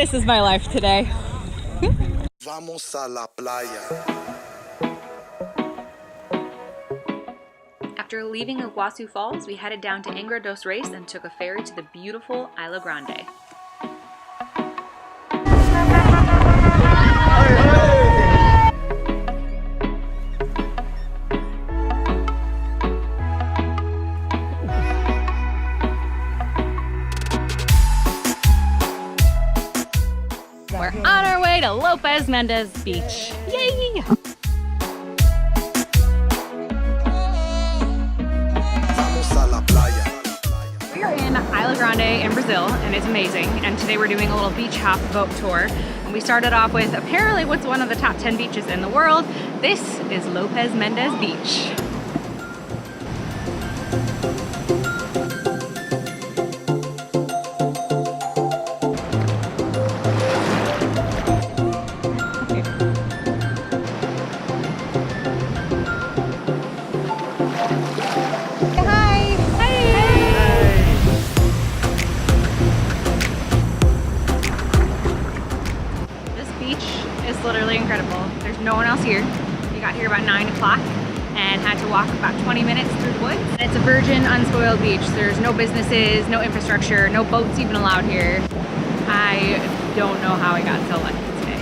This is my life today. Vamos a la playa. After leaving Iguazu Falls, we headed down to Angra dos Reis and took a ferry to the beautiful Ilha Grande. We're on our way to Lopes Mendes Beach. Yay! Vamos a la playa. We are in Ilha Grande in Brazil, and it's amazing. And today we're doing a little beach hop boat tour. And we started off with apparently what's one of the top 10 beaches in the world. This is Lopes Mendes Beach. Literally incredible. There's no one else here. We got here about 9 o'clock and had to walk about 20 minutes through the woods. It's a virgin, unspoiled beach. There's no businesses, no infrastructure, no boats even allowed here. I don't know how I got so lucky today.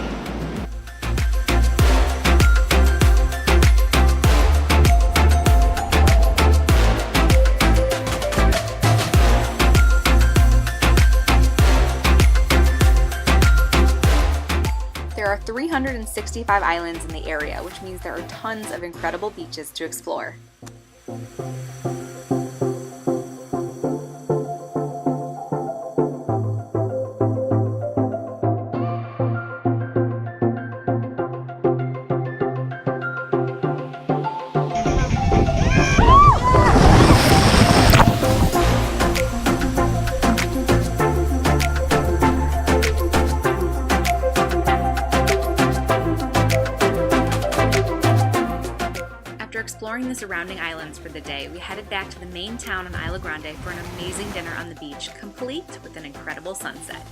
There are 365 islands in the area, which means there are tons of incredible beaches to explore. Exploring the surrounding islands for the day, we headed back to the main town in Ilha Grande for an amazing dinner on the beach, complete with an incredible sunset.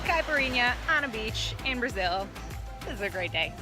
Caipirinha on a beach in Brazil. This is a great day.